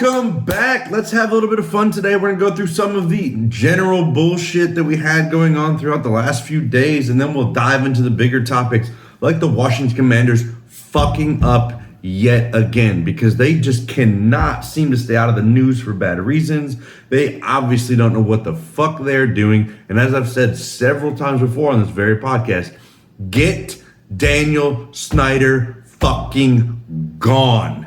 Welcome back. Let's have a little bit of fun today. We're going to go through some of the general bullshit that we had going on throughout the last few days, and then we'll dive into the bigger topics like the Washington Commanders fucking up yet again because they just cannot seem to stay out of the news for bad reasons. They obviously don't know what the fuck they're doing, and as I've said several times before on this very podcast, get Daniel Snyder fucking gone.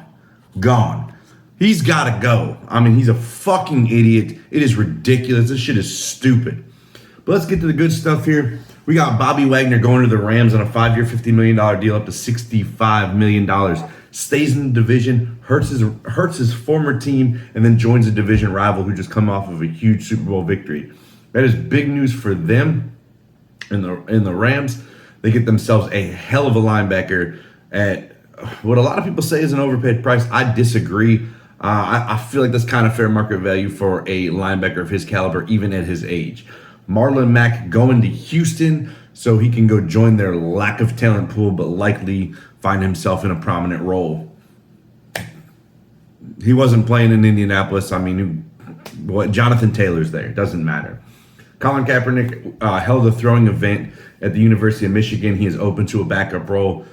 He's got to go. I mean, he's a fucking idiot. It is ridiculous. This shit is stupid. But let's get to the good stuff here. We got Bobby Wagner going to the Rams on a 5-year, $50 million deal up to $65 million. Stays in the division, hurts his former team, and then joins a division rival who just come off of a huge Super Bowl victory. That is big news for them in the Rams. They get themselves a hell of a linebacker at what a lot of people say is an overpaid price. I disagree. I feel like that's kind of fair market value for a linebacker of his caliber, even at his age. Marlon Mack going to Houston so he can go join their lack of talent pool, but likely find himself in a prominent role. He wasn't playing in Indianapolis. I mean, Jonathan Taylor's there. Doesn't matter. Colin Kaepernick held a throwing event at the University of Michigan. He is open to a backup role.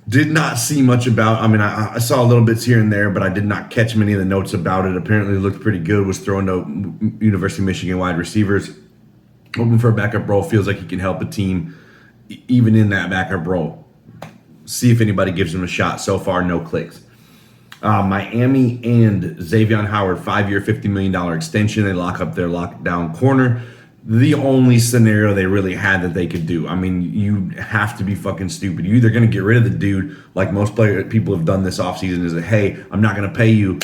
Did not see much about. I mean, I saw little bits here and there, but I did not catch many of the notes about it. Apparently, it looked pretty good. Was throwing to University of Michigan wide receivers. Hoping for a backup role. Feels like he can help a team, even in that backup role. See if anybody gives him a shot. So far, no clicks. Miami and Xavier Howard, 5-year, $50 million extension. They lock up their lockdown corner. The only scenario they really had that they could do. I mean, you have to be fucking stupid. You're either going to get rid of the dude, like most people have done this offseason, is that, hey, I'm not going to pay you.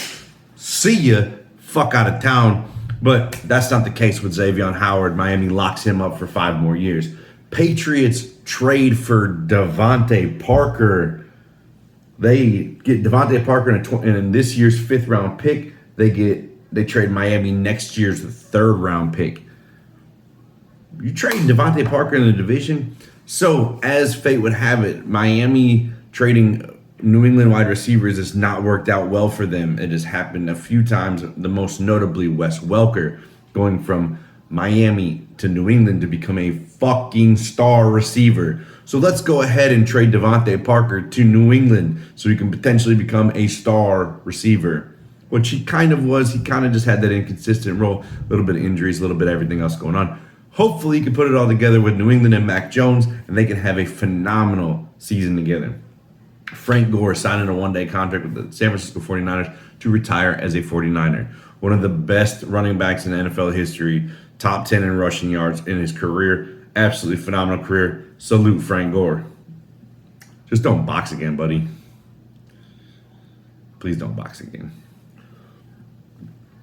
See ya. Fuck out of town. But that's not the case with Xavier Howard. Miami locks him up for 5 more years. Patriots trade for Devontae Parker. They get Devontae Parker in this year's 5th round pick. They trade Miami next year's 3rd round pick. You trade Devontae Parker in the division. So, as fate would have it, Miami trading New England wide receivers has not worked out well for them. It has happened a few times, the most notably Wes Welker going from Miami to New England to become a fucking star receiver. So let's go ahead and trade Devontae Parker to New England so he can potentially become a star receiver, which he kind of was. He kind of just had that inconsistent role, a little bit of injuries, a little bit of everything else going on. Hopefully he can put it all together with New England and Mac Jones, and they can have a phenomenal season together. Frank Gore signing a 1-day contract with the San Francisco 49ers to retire as a 49er. One of the best running backs in NFL history, top 10 in rushing yards in his career. Absolutely phenomenal career. Salute Frank Gore. Just don't box again, buddy. Please don't box again.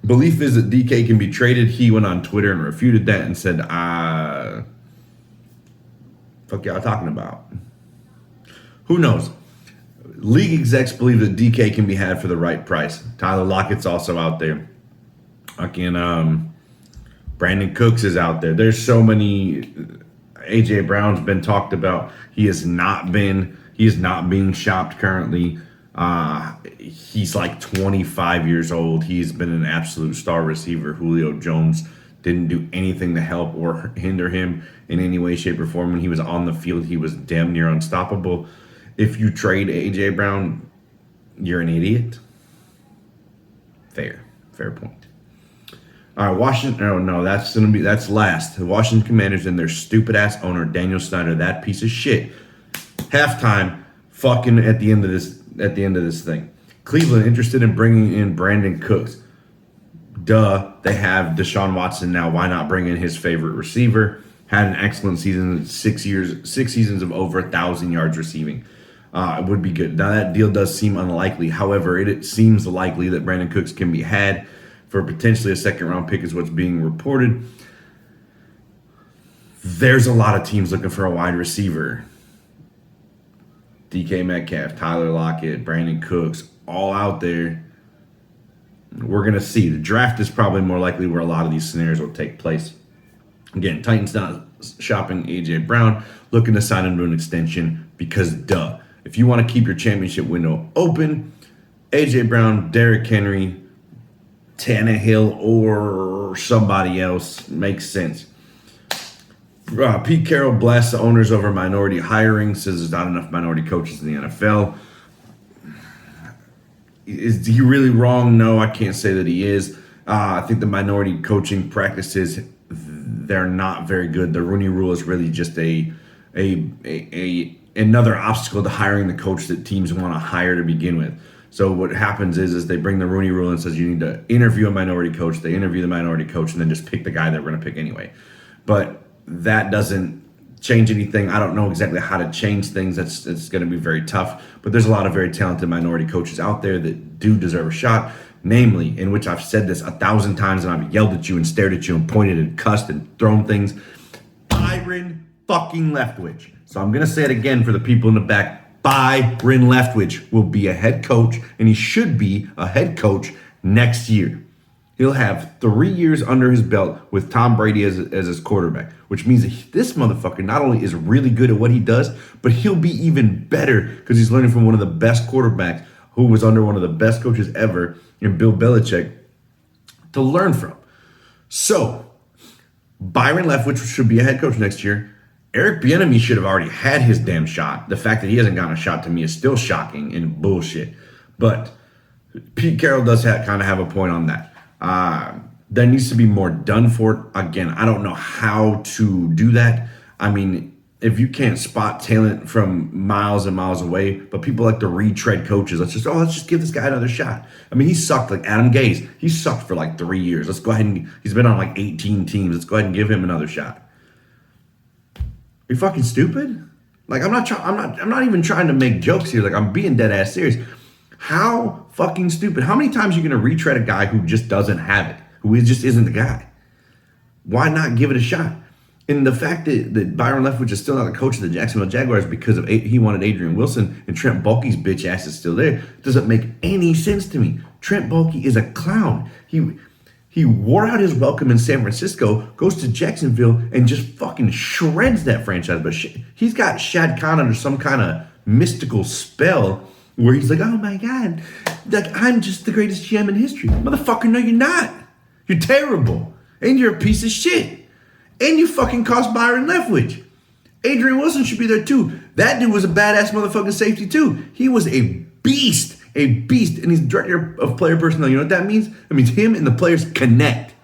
Belief is that DK can be traded. He went on Twitter and refuted that and said, fuck y'all talking about? Who knows? League execs believe that DK can be had for the right price. Tyler Lockett's also out there. Brandon Cooks is out there. There's so many. AJ Brown's been talked about. He is not being shopped currently. He's like 25 years old. He's been an absolute star receiver. Julio Jones didn't do anything to help or hinder him in any way, shape, or form. When he was on the field, he was damn near unstoppable. If you trade A.J. Brown, you're an idiot. Fair point. All right, Washington. Oh no, that's last. The Washington Commanders and their stupid ass owner Daniel Snyder, that piece of shit. Halftime, fucking at the end of this thing. Cleveland interested in bringing in Brandon Cooks. Duh, they have Deshaun Watson now. Why not bring in his favorite receiver? Had an excellent season, 6 seasons of over 1,000 yards receiving. It would be good. Now that deal does seem unlikely. However, it seems likely that Brandon Cooks can be had for potentially a 2nd round pick is what's being reported. There's a lot of teams looking for a wide receiver. DK Metcalf, Tyler Lockett, Brandon Cooks, all out there. We're going to see. The draft is probably more likely where a lot of these scenarios will take place. Again, Titans not shopping A.J. Brown, looking to sign him to an extension because, duh. If you want to keep your championship window open, A.J. Brown, Derrick Henry, Tannehill, or somebody else makes sense. Pete Carroll blasts the owners over minority hiring, says there's not enough minority coaches in the NFL. Is he really wrong? No, I can't say that he is. I think the minority coaching practices, they're not very good. The Rooney Rule is really just another obstacle to hiring the coach that teams want to hire to begin with. So what happens is they bring the Rooney Rule and says you need to interview a minority coach. They interview the minority coach and then just pick the guy that we're going to pick anyway. But that doesn't change anything. I don't know exactly how to change things. It's going to be very tough. But there's a lot of very talented minority coaches out there that do deserve a shot. Namely, in which I've said this 1,000 times and I've yelled at you and stared at you and pointed and cussed and thrown things. Byron fucking Leftwich. So I'm going to say it again for the people in the back. Byron Leftwich will be a head coach, and he should be a head coach next year. He'll have 3 years under his belt with Tom Brady as his quarterback, which means that this motherfucker not only is really good at what he does, but he'll be even better because he's learning from one of the best quarterbacks who was under one of the best coaches ever in Bill Belichick to learn from. So, Byron Leftwich should be a head coach next year. Eric Bieniemy should have already had his damn shot. The fact that he hasn't gotten a shot to me is still shocking and bullshit. But Pete Carroll does kind of have a point on that. There needs to be more done for it. Again, I don't know how to do that. I mean, if you can't spot talent from miles and miles away, but people like to retread coaches, let's just give this guy another shot. I mean, he sucked like Adam Gase. He sucked for like 3 years. Let's go ahead and he's been on like 18 teams. Let's go ahead and give him another shot. Are you fucking stupid? Like I'm not even trying to make jokes here. Like I'm being dead ass serious. How fucking stupid? How many times are you going to retread a guy who just doesn't have it, who just isn't the guy? Why not give it a shot? And the fact that Byron Leftwich is still not the coach of the Jacksonville Jaguars because of he wanted Adrian Wilson and Trent Baalke's bitch ass is still there doesn't make any sense to me. Trent Baalke is a clown. He wore out his welcome in San Francisco, goes to Jacksonville, and just fucking shreds that franchise. But he's got Shad Khan under some kind of mystical spell where he's like, oh my God, like I'm just the greatest GM in history. Motherfucker, no, you're not. You're terrible. And you're a piece of shit. And you fucking cost Byron Leftwich. Adrian Wilson should be there too. That dude was a badass motherfucking safety too. He was a beast. And he's director of player personnel. You know what that means? That means him and the players connect.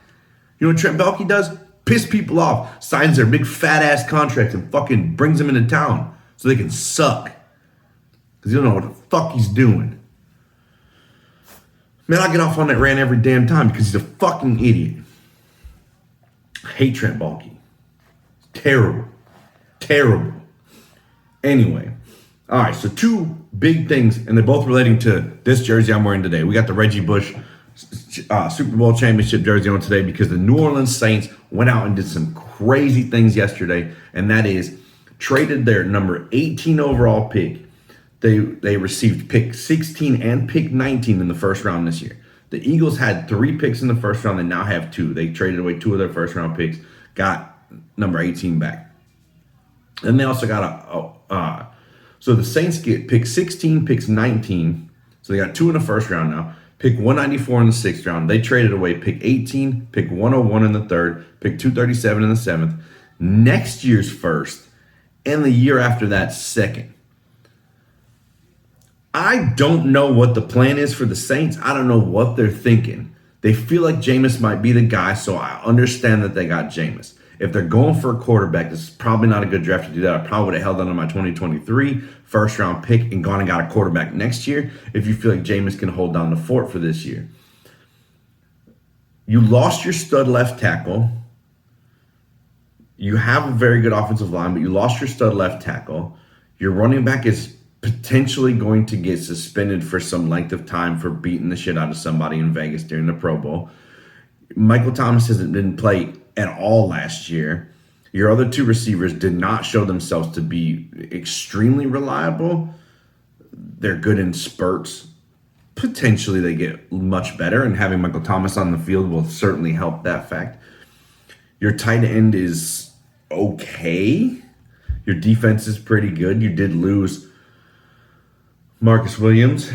You know what Trent Baalke does? Piss people off, signs their big fat ass contracts and fucking brings them into town so they can suck. Because you don't know what the fuck he's doing. Man, I get off on that rant every damn time because he's a fucking idiot. I hate Trent Baalke. Terrible. Terrible. Anyway. All right, so two big things, and they're both relating to this jersey I'm wearing today. We got the Reggie Bush Super Bowl championship jersey on today because the New Orleans Saints went out and did some crazy things yesterday, and that is traded their number 18 overall pick. They received pick 16 and pick 19 in the first round this year. The Eagles had 3 picks in the first round. They now have 2. They traded away 2 of their first round picks, got number 18 back. And they also got so the Saints get pick 16, picks 19. So they got 2 in the first round now. Pick 194 in the 6th round. They traded away pick 18, pick 101 in the 3rd, pick 237 in the 7th, next year's 1st, and the year after that 2nd. I don't know what the plan is for the Saints. I don't know what they're thinking. They feel like Jameis might be the guy, so I understand that they got Jameis. If they're going for a quarterback, this is probably not a good draft to do that. I probably would have held on to my 2023 first-round pick and gone and got a quarterback next year if you feel like Jameis can hold down the fort for this year. You lost your stud left tackle. You have a very good offensive line, but you lost your stud left tackle. Your running back is potentially going to get suspended for some length of time for beating the shit out of somebody in Vegas during the Pro Bowl. Michael Thomas didn't play at all last year. Your other 2 receivers did not show themselves to be extremely reliable. They're good in spurts. Potentially they get much better, and having Michael Thomas on the field will certainly help that fact. Your tight end is okay. Your defense is pretty good. You did lose Marcus Williams.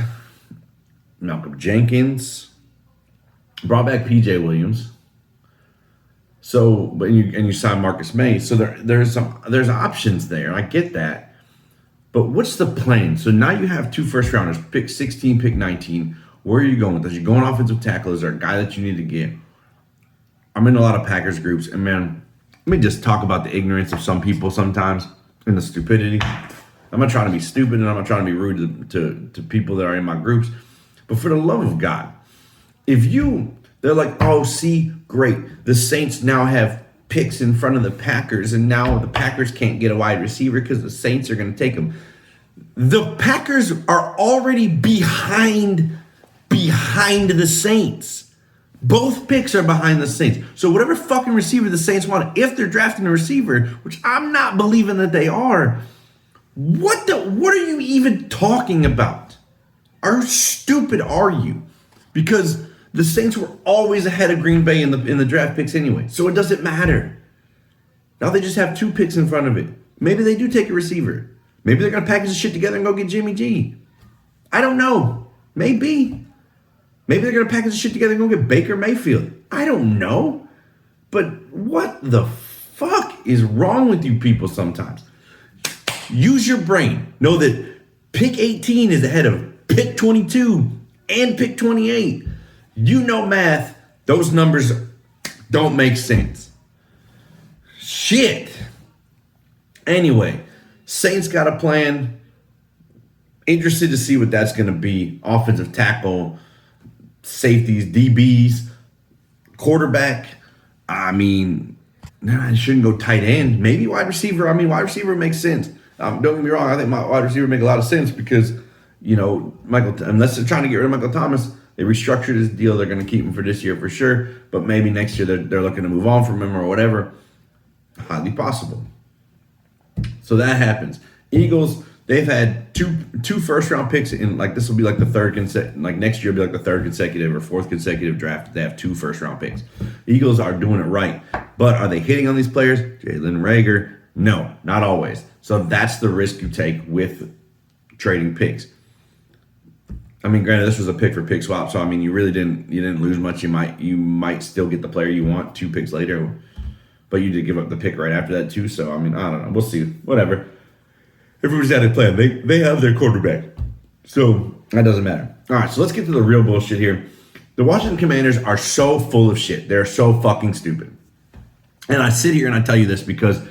Malcolm Jenkins, brought back PJ Williams. So, but you sign Marcus May. So there's options there. I get that. But what's the plan? So now you have 2 first rounders, pick 16, pick 19. Where are you going with this? You're going offensive tackle. Is there a guy that you need to get? I'm in a lot of Packers groups, and man, let me just talk about the ignorance of some people sometimes and the stupidity. I'm not trying to be stupid, and I'm not trying to be rude to people that are in my groups. But for the love of God, they're like, oh, see, great. The Saints now have picks in front of the Packers, and now the Packers can't get a wide receiver because the Saints are going to take them. The Packers are already behind the Saints. Both picks are behind the Saints. So whatever fucking receiver the Saints want, if they're drafting a receiver, which I'm not believing that they are, what are you even talking about? How stupid are you? Because the Saints were always ahead of Green Bay in the draft picks anyway, so it doesn't matter. Now they just have 2 picks in front of it. Maybe they do take a receiver. Maybe they're going to package the shit together and go get Jimmy G. I don't know. Maybe they're going to package the shit together and go get Baker Mayfield. I don't know. But what the fuck is wrong with you people sometimes? Use your brain. Know that pick 18 is ahead of pick 22 and pick 28. You know math. Those numbers don't make sense. Shit. Anyway, Saints got a plan. Interested to see what that's going to be. Offensive tackle, safeties, DBs, quarterback. I mean, I shouldn't go tight end. Maybe wide receiver. I mean, wide receiver makes sense. Don't get me wrong. I think my wide receiver make a lot of sense because, unless they're trying to get rid of Michael Thomas, they restructured his deal. They're going to keep him for this year for sure. But maybe next year they're looking to move on from him or whatever. Highly possible. So that happens. Eagles, they've had two first round picks in, this will be the third next year will be the third consecutive or fourth consecutive draft. They have 2 first round picks. Eagles are doing it right. But are they hitting on these players? Jalen Reagor? No, not always. So that's the risk you take with trading picks. I mean, granted, this was a pick for pick swap, so I mean, you didn't lose much. You might still get the player you want 2 picks later, but you did give up the pick right after that too. So I mean, I don't know. We'll see. Whatever. Everybody's had a plan. They have their quarterback, so that doesn't matter. All right, so let's get to the real bullshit here. The Washington Commanders are so full of shit. They're so fucking stupid. And I sit here and I tell you this because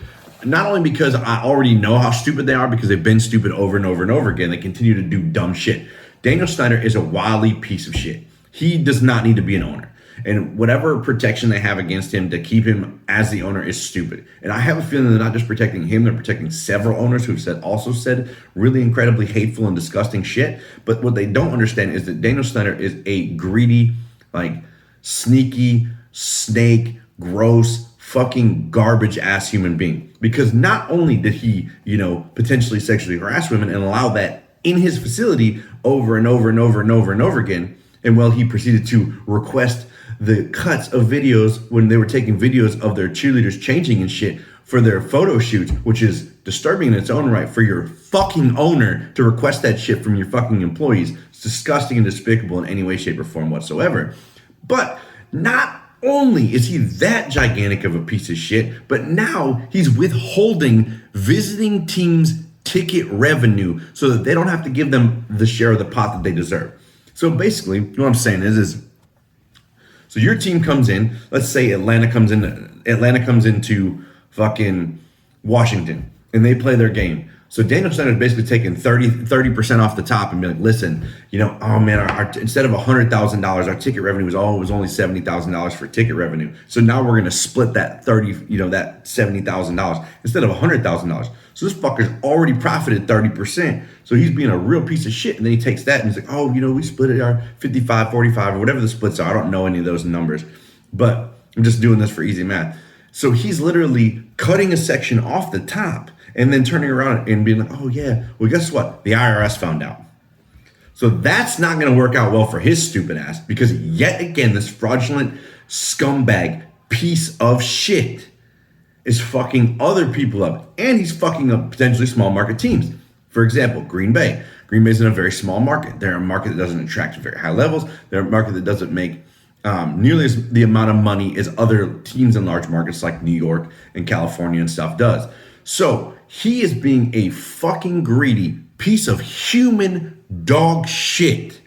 not only because I already know how stupid they are, because they've been stupid over and over and over again. They continue to do dumb shit. Daniel Snyder is a wily piece of shit. He does not need to be an owner. And whatever protection they have against him to keep him as the owner is stupid. And I have a feeling they're not just protecting him, they're protecting several owners who've also said really incredibly hateful and disgusting shit. But what they don't understand is that Daniel Snyder is a greedy, sneaky, snake, gross, fucking garbage ass human being. Because not only did he, potentially sexually harass women and allow that in his facility over and over and over and over and over again, and he proceeded to request the cuts of videos when they were taking videos of their cheerleaders changing and shit for their photo shoots, which is disturbing in its own right for your fucking owner to request that shit from your fucking employees. It's disgusting and despicable in any way, shape, or form whatsoever. But not only is he that gigantic of a piece of shit, but now he's withholding visiting teams' ticket revenue so that they don't have to give them the share of the pot that they deserve. So basically, what I'm saying is so your team comes in, let's say Atlanta comes into fucking Washington and they play their game. So Daniel Snyder is basically taking 30% off the top and be like, listen, oh man, our instead of $100,000, our ticket revenue was only $70,000 for ticket revenue. So now we're gonna split that that $70,000 instead of $100,000. So this fucker's already profited 30%. So he's being a real piece of shit. And then he takes that and he's like, oh, we split it our 55, 45 or whatever the splits are. I don't know any of those numbers, but I'm just doing this for easy math. So he's literally cutting a section off the top and then turning around and being like, oh yeah, well guess what? The IRS found out. So that's not going to work out well for his stupid ass because yet again, this fraudulent scumbag piece of shit is fucking other people up and he's fucking up potentially small market teams. For example, Green Bay. Green Bay's in a very small market. They're a market that doesn't attract very high levels. They're a market that doesn't make nearly as the amount of money as other teams in large markets like New York and California and stuff does. So he is being a fucking greedy piece of human dog shit.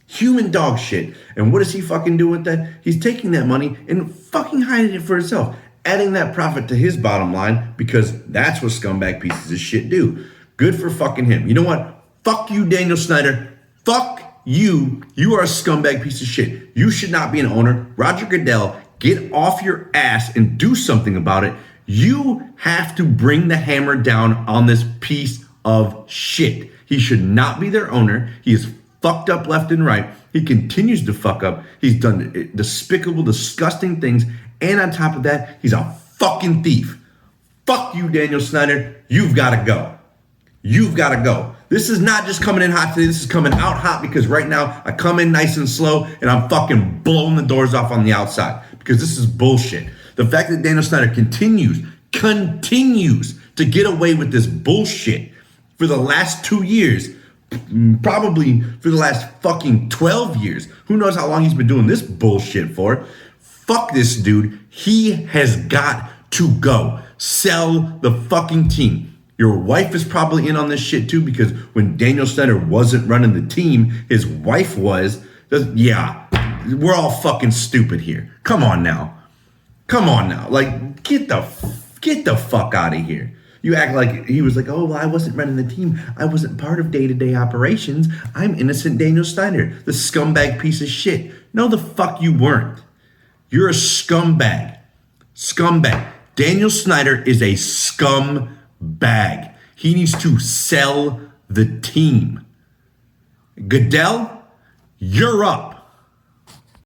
Human dog shit. And what does he fucking do with that? He's taking that money and fucking hiding it for himself, adding that profit to his bottom line because that's what scumbag pieces of shit do. Good for fucking him. You know what? Fuck you, Daniel Snyder. Fuck you. You are a scumbag piece of shit. You should not be an owner. Roger Goodell, get off your ass and do something about it. You have to bring the hammer down on this piece of shit. He should not be their owner. He is fucked up left and right. He continues to fuck up. He's done despicable, disgusting things. And on top of that, he's a fucking thief. Fuck you, Daniel Snyder. You've got to go. You've got to go. This is not just coming in hot today. This is coming out hot because right now I come in nice and slow and I'm fucking blowing the doors off on the outside because this is bullshit. The fact that Daniel Snyder continues to get away with this bullshit for the last 2 years, probably for the last fucking 12 years. Who knows how long he's been doing this bullshit for? Fuck this dude. He has got to go. Sell the fucking team. Your wife is probably in on this shit too because when Daniel Snyder wasn't running the team, his wife was. Yeah, we're all fucking stupid here. Come on now. Like, get the fuck out of here. You act like he was like, oh, well, I wasn't running the team. I wasn't part of day-to-day operations. I'm innocent Daniel Snyder, the scumbag piece of shit. No, the fuck you weren't. You're a scumbag. Scumbag. Daniel Snyder is a scumbag. He needs to sell the team. Goodell, you're up.